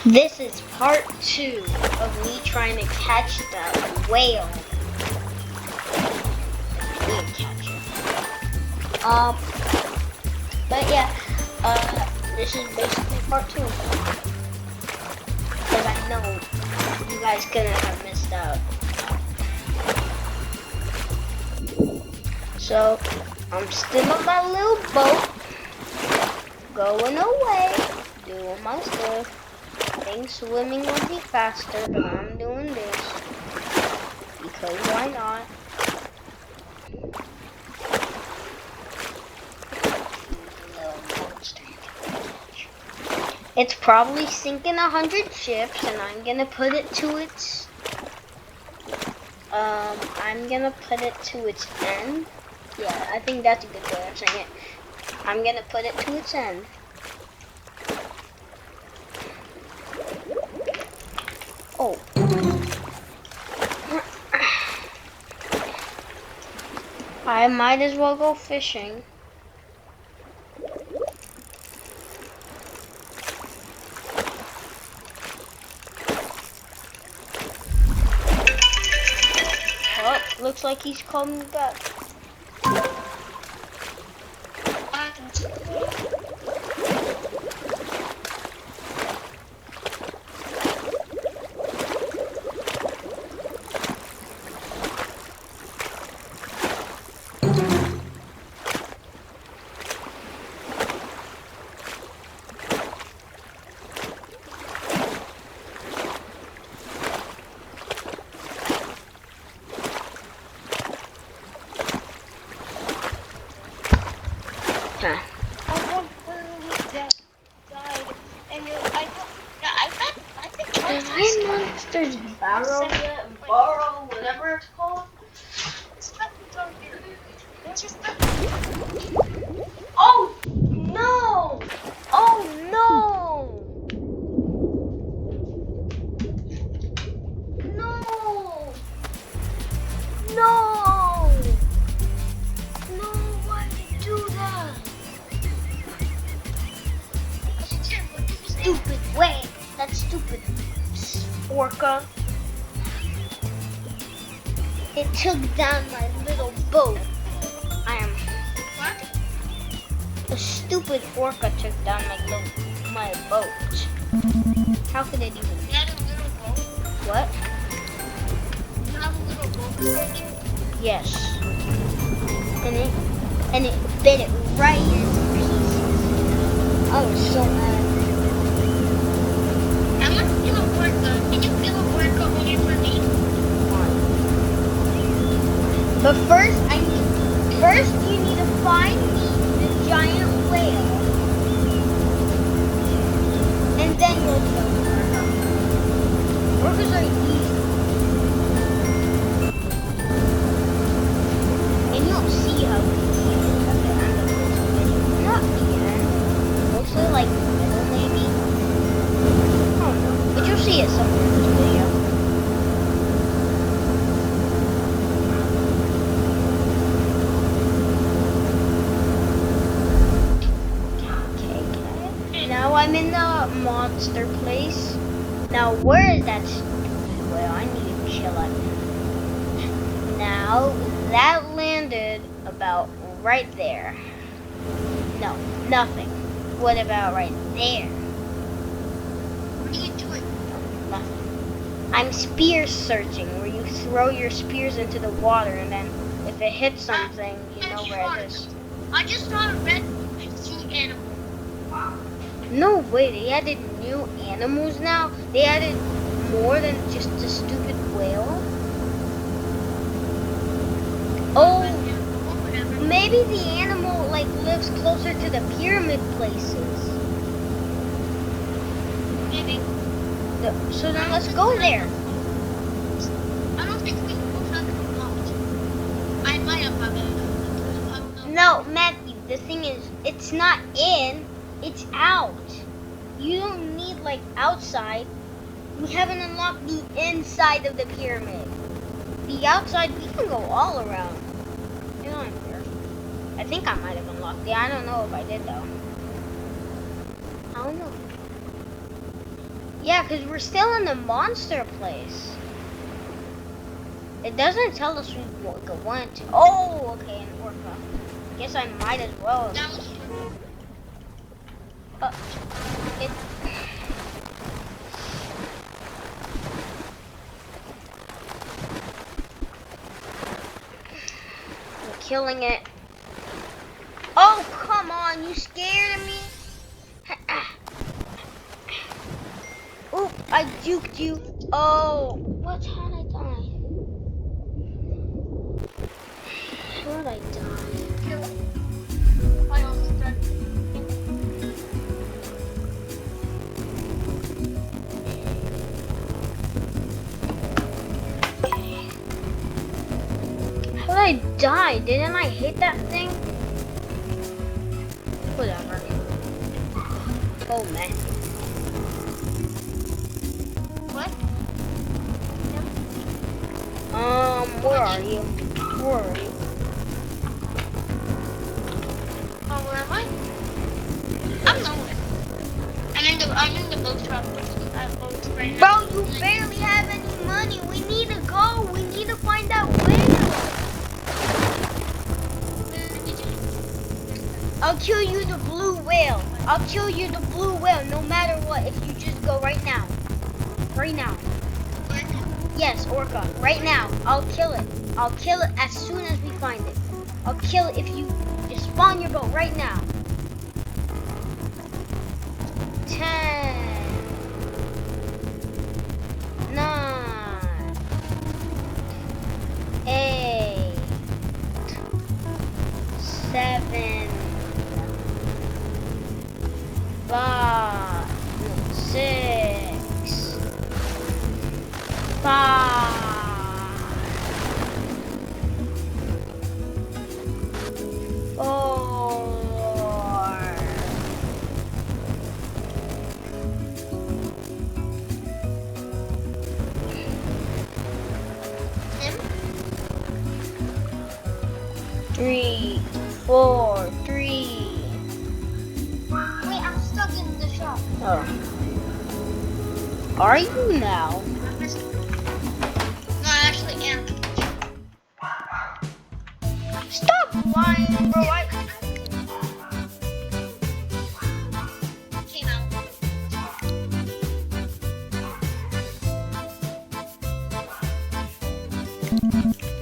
This is part 2 of me trying to catch the whale. Didn't catch it. But yeah, this is basically part 2. Because I know you guys couldn't have missed out. So, I'm still on my little boat, going away, doing my stuff. I think swimming would be faster, but I'm doing this because why not? It's probably sinking 100 ships, and I'm gonna put it to its end. Yeah, I think that's a good way of saying it. I'm gonna put it to its end. Oh. I might as well go fishing. Oh, looks like he's coming back. Monsters borrow, whatever it's called. Oh no! Oh no! No! No! No! Why did you do that? Stupid way! That's stupid. Orca. It took down my little boat. What? The stupid orca took down my boat. How could it even? You had a little boat? What? You have a little boat? Yes. And it bit it right into pieces. I was so mad. Can you kill a orca only for me? But first you need to find me the giant whale. And then you'll kill the orca. Orcas are easy. And you'll see how easy it is at the end of this video. Not the end. Mostly like the middle maybe. I don't know. But you'll see it somewhere in this video. Now I'm in the monster place. Now where is that stupid whale? I need to chill out. Now that landed about right there. No, nothing. What about right there? What are you doing? Nothing. I'm spear searching, where you throw your spears into the water and then if it hits something, you know where it is. I just saw a red sea animal. No way, they added new animals now? They added more than just a stupid whale? Oh, maybe the animal like lives closer to the pyramid places. Maybe. So then let's go there. I don't think we both have it unlocked. I might have it. I don't know. No, Matthew, the thing is, it's not in, it's out. You don't need like outside. We haven't unlocked the inside of the pyramid. The outside, we can go all around. You know, I'm there. I think I might have unlocked it. I don't know if I did though. I don't know. Yeah, because we're still in the monster place. It doesn't tell us we went. Oh, okay, in Orca. Guess I might as well. That was true. It. I'm killing it. Oh, come on, you scared me? Oop, I juked you. Oh, what had I done? How did I die? I almost died. How did I die? Didn't I hit that thing? Whatever. Oh man. What? Where are you? Where are you? Oh, where am I? I'm nowhere. I'm in the boat shop. Right now. Bro, you barely have any money. We need to go. We need to find that whale. I'll kill you the blue whale. I'll kill you the blue whale no matter what if you just go right now. Right now. Yes, Orca. Right now. I'll kill it. I'll kill it as soon as we find it. I'll kill it if you just spawn your boat right now. 10, 9, 8, 7, 5, 6, 5, 4, 3, 4, 3. Wait, I'm stuck in the shop. Oh. Are you now? No, I actually am. Stop lying, bro. Came out.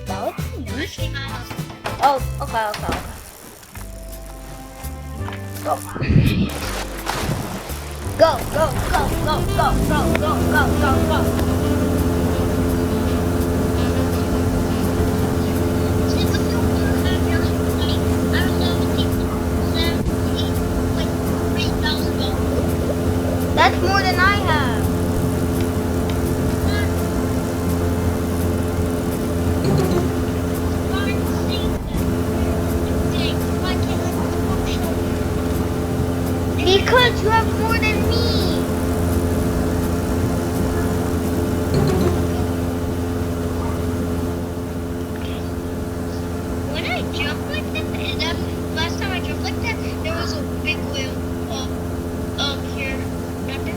That was I came out. Oh, okay. Go. Go. See, the film have really funny. I don't know if people 7, 8, like 3,000 dollars. That's more than I have. Because you have more than me. When I jumped like that, last time I jumped like that, there was a big whale here. Remember?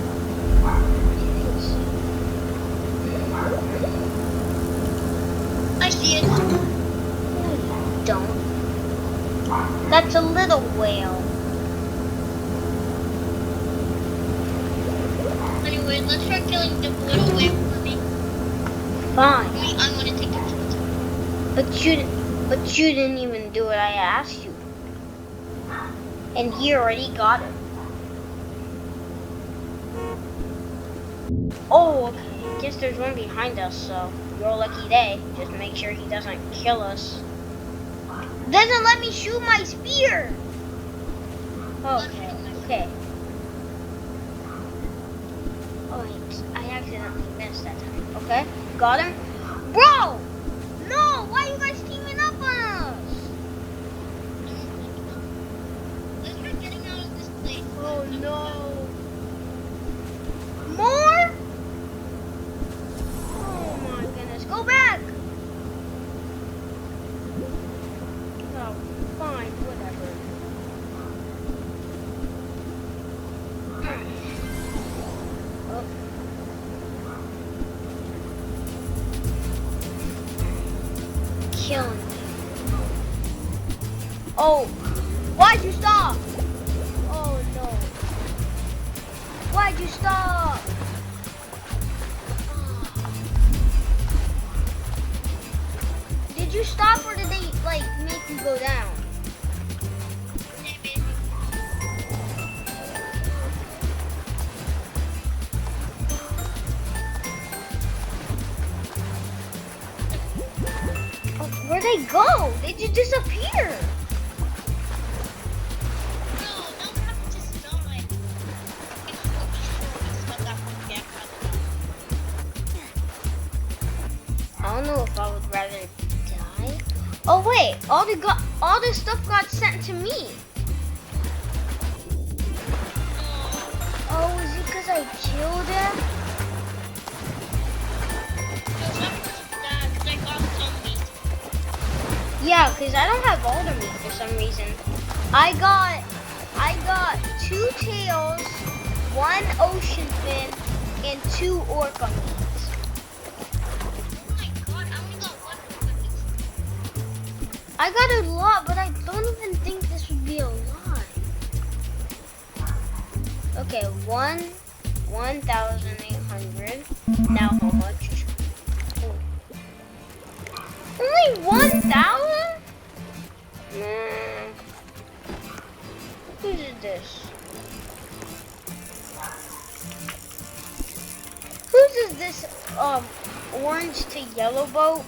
I see it. Don't. That's a little whale. Anyway, let's try killing the little whale for me. Fine. I'm gonna take the But you didn't even do what I asked you. And he already got it. Oh, okay. Guess there's one behind us, so your lucky day. Just make sure he doesn't kill us. Doesn't let me shoot my spear. Okay. Oh, wait. I accidentally missed that time. Okay. Got him. Bro! No! Why are you guys teaming up on us? Let's try getting out of this place. Oh no. More? Oh my goodness. Go back. Oh, fine. Why'd you stop? Oh no. Why'd you stop? Did you stop or did they like make you go down? Where'd they go? They just disappeared. I don't know if I would rather die. Oh wait, all the stuff got sent to me. Oh, is it because I killed him? Yeah, because I don't have all the meat for some reason. I got 2 tails, 1 ocean fin, and 2 orca meats. Oh my god, I only got 1 meat. I got a lot, but I don't even think this would be a lot. Okay, 1,800. Now how much? Only 1,000? Nah. Whose is this? Whose is this orange to yellow boat?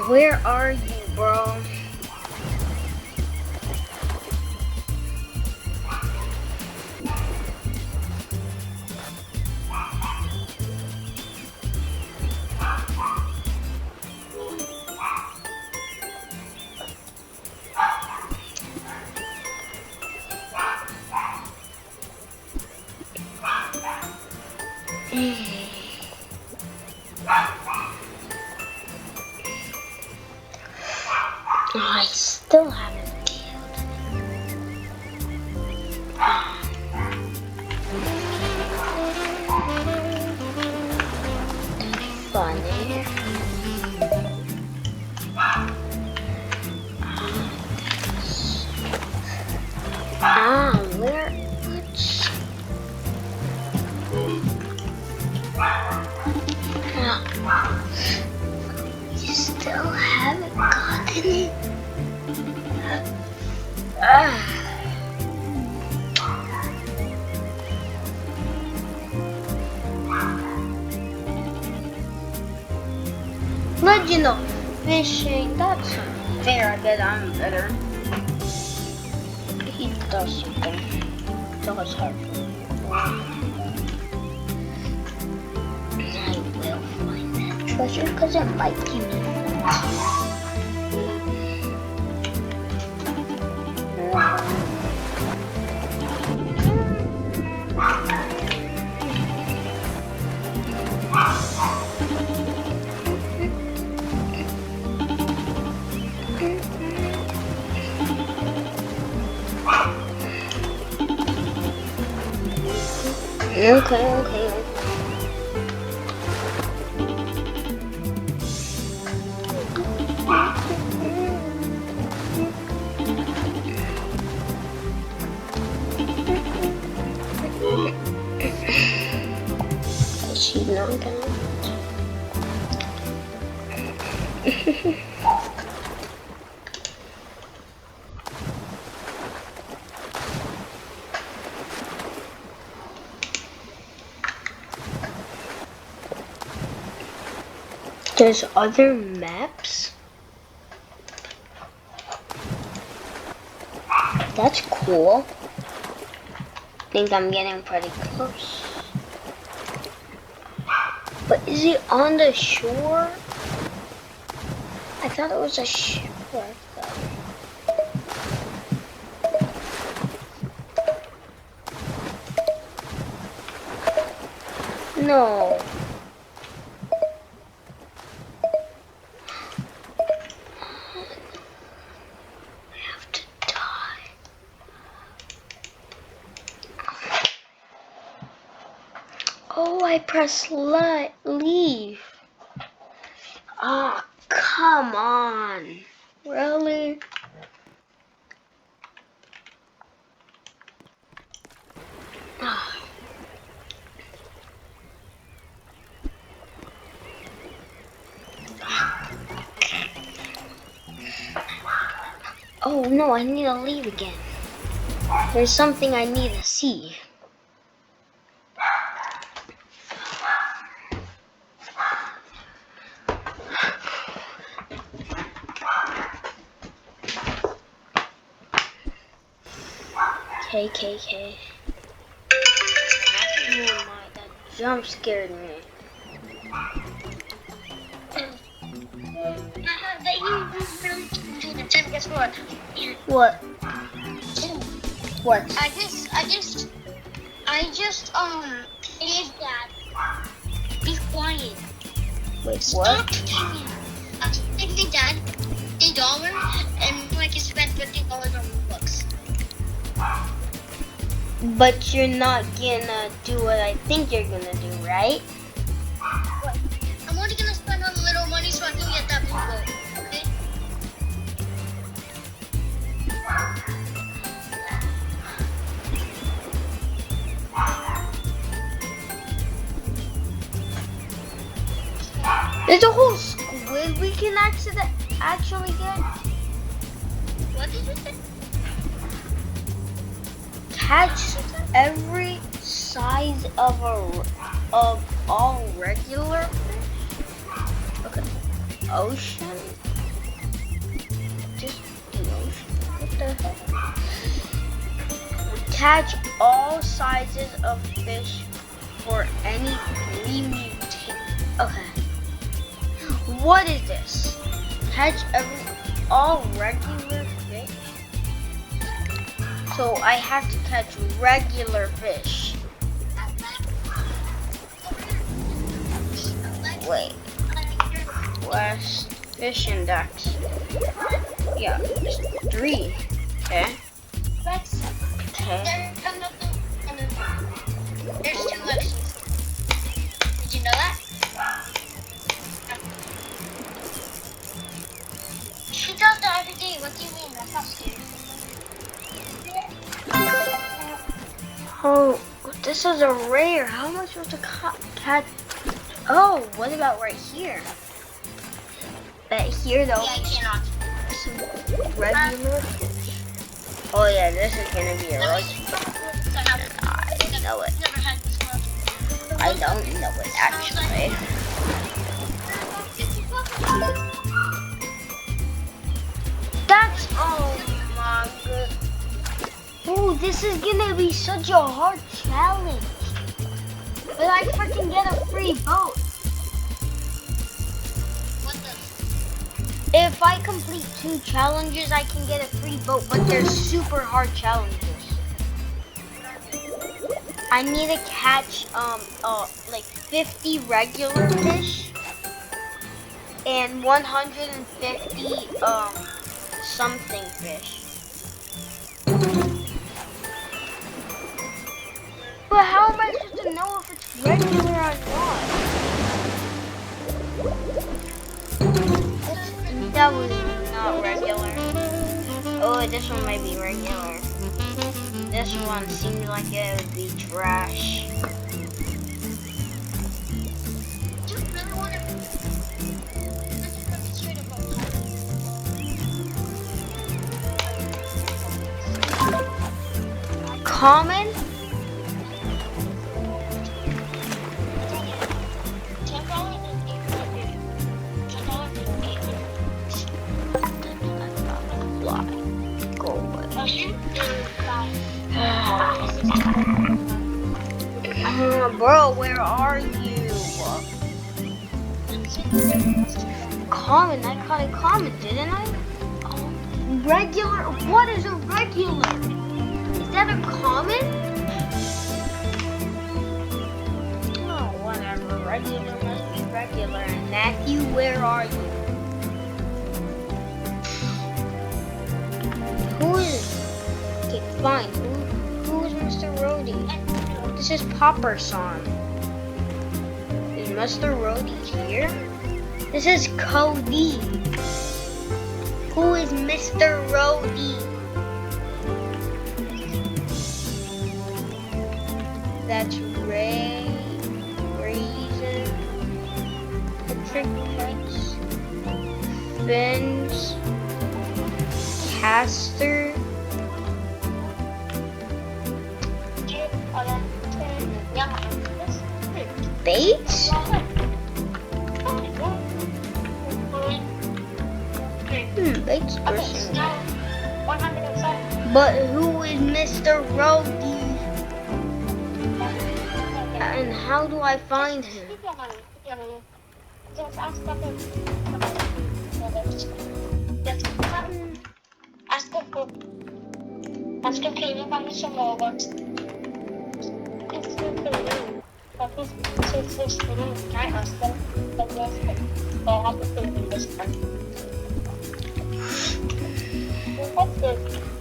Where are you, bro? I still haven't killed funny. Where? You still haven't gotten it? Legend of fishing, that's fair. I bet I'm better. He does something. Does hard for me. I will find that treasure because it might give me Okay. She's not gonna. There's other maps? That's cool. I think I'm getting pretty close. But is it on the shore? I thought it was a shore though. No. I have to die. Oh, I pressed leave. Ah, come on. Really? Ah. Oh no, I need to leave again. There's something I need to see. KKK. Oh my, that jump scared me. Tim, guess what? What? What? I just, please, Dad. Be quiet. Wait, Stop what? talking. I'm thinking, Dad, $50 and I can spend $50 on books. But you're not gonna do what I think you're gonna do, right? What? I'm only gonna spend a little money so I can get that blue boat, okay? There's a whole squid we can actually get. What did you say? Catch every size of all regular fish. Okay. Ocean. Just the ocean. What the heck? Catch all sizes of fish for any 3 mutation. Okay. What is this? Catch all regular fish. So I have to catch regular fish. Wait. West fish index. Yeah, just 3. Okay. Okay. There's 2 Lexus. Did you know that? She does that every day. What do you mean? That's not scary. Oh, this is a rare. How am I supposed to catch? Oh, what about right here? But here though, Yeah, I cannot. some regular fish. Oh yeah, this is gonna be a rush. I know it. Never had this one. I don't know it actually. That's oh my god. Oh, this is gonna be such a hard challenge. But I freaking get a free boat. What the? If I complete 2 challenges, I can get a free boat, but they're super hard challenges. I need to catch like 50 regular fish and 150 something fish. But how am I supposed to know if it's regular or not? That was not regular. Oh, this one might be regular. This one seemed like it would be trash. Do you really want to? Let's straight up on Common? Go away. Bro, where are you? Common, I caught a common, didn't I? Oh, regular? What is a regular? Is that a common? Oh, whatever. Regular must be regular. And Matthew, where are you? Who is? Okay, fine. Who is Mr. Rhodey? This is Popper's son. Is Mr. Rhodey here? This is Cody. Who is Mr. Rhodey? That's Ray, Raisin, Patrick Pets, Vince, Castor, Bates? Bates person. But who is Mr. Rhodey? And how do I find him?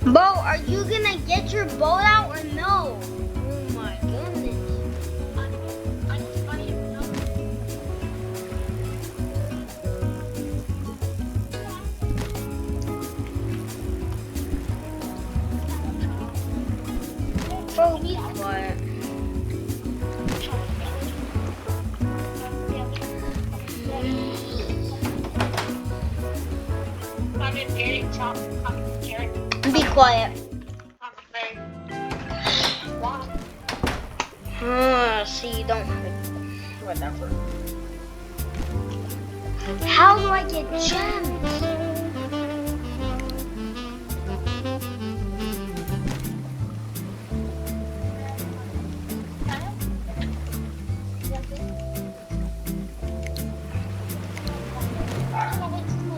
Bo, are you gonna get your boat out or no? Oh my goodness. Bro, be quiet. Be quiet. See, you don't have it. Whatever. How do I get gems?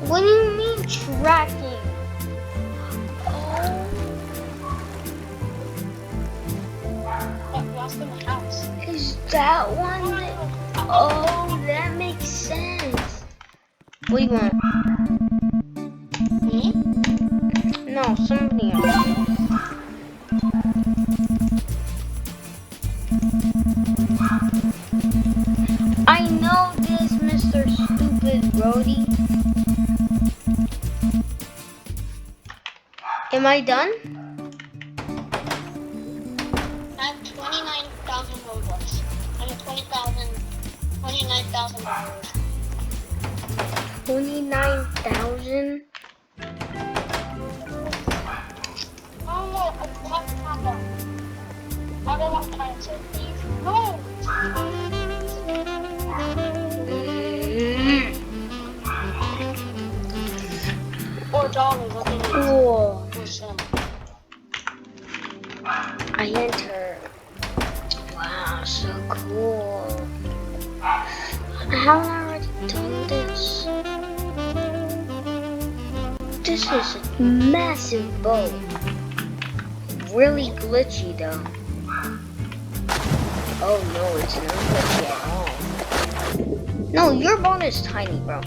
What do you mean tracking? Is that one? Oh, that makes sense. What do you want? Me? No, somebody else. I know this, Mr. Stupid Rhodey. Am I done? I have 29,000 Robux. I'm 29,000 dollars. 29,000? Oh, I want combo. I don't want cancer, please. No! $4, I think. Cool. Percent. I enter. Wow, so cool. Haven't I already done this? This is a massive boat. Really glitchy though. Oh no, it's not glitchy at all. No, your boat is tiny, bro.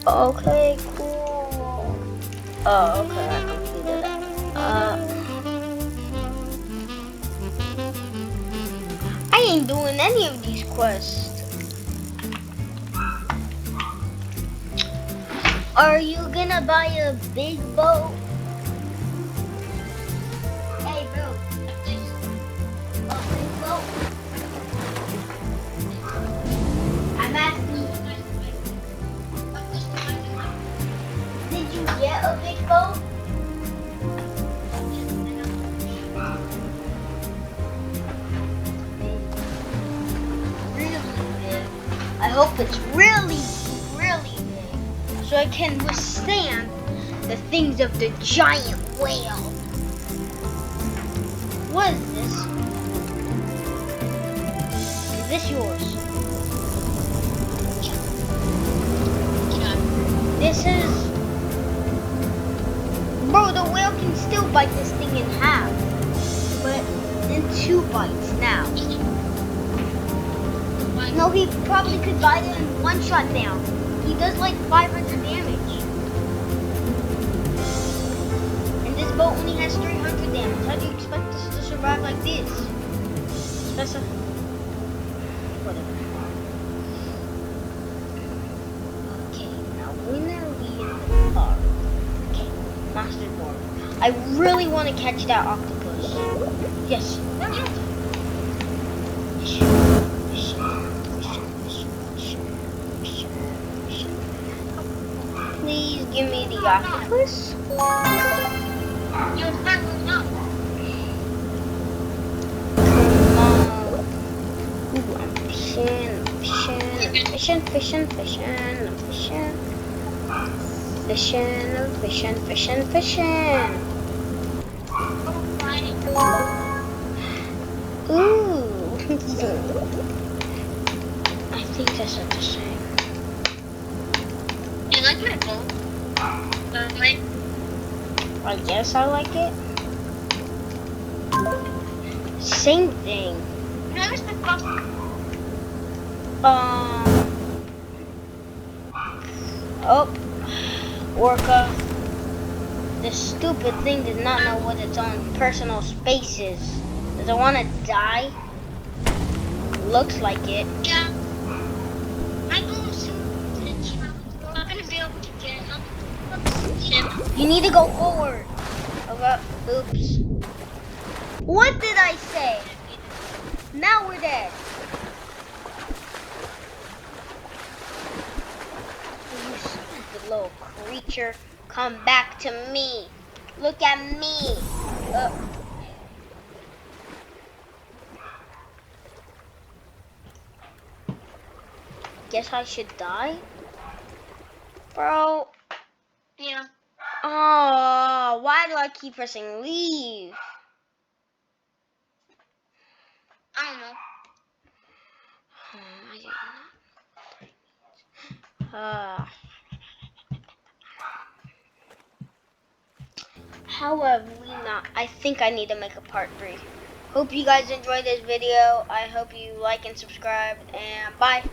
Okay, cool. Oh, okay, I completed that. I ain't doing any of these quests. Are you gonna buy a big boat? Hey, bro. A big boat? I'm asking you. Did you get a big boat? Really big. I hope it's really, really big. So I can withstand the things of the giant whale. What is this? Is this yours? bite this thing in half, but in 2 bites now. No, he probably could bite it in 1 shot now. He does like 500 damage. And this boat only has 300 damage. How do you expect us to survive like this? Whatever. Okay, now when are we in the park? Okay, Master Board. I really want to catch that octopus. Yes. Please give me the octopus. You're fucking up. Come on. Ooh, I'm fishing. Ooh. I think that's what they're saying. You like my boat? Like, I guess I like it. Same thing. notice the cost. Oh, Orca. This stupid thing does not know what its own personal space is. Does it want to die? Looks like it. Yeah. I go soon. I'm not gonna be able to get up the ship. You need to go forward. Okay. Oops. What did I say? Now we're dead. You stupid little creature. Come back to me. Look at me. Guess I should die? Bro. Yeah. Oh, why do I keep pressing leave? I don't know. How have we not? I think I need to make a part 3. Hope you guys enjoyed this video. I hope you like and subscribe, and bye.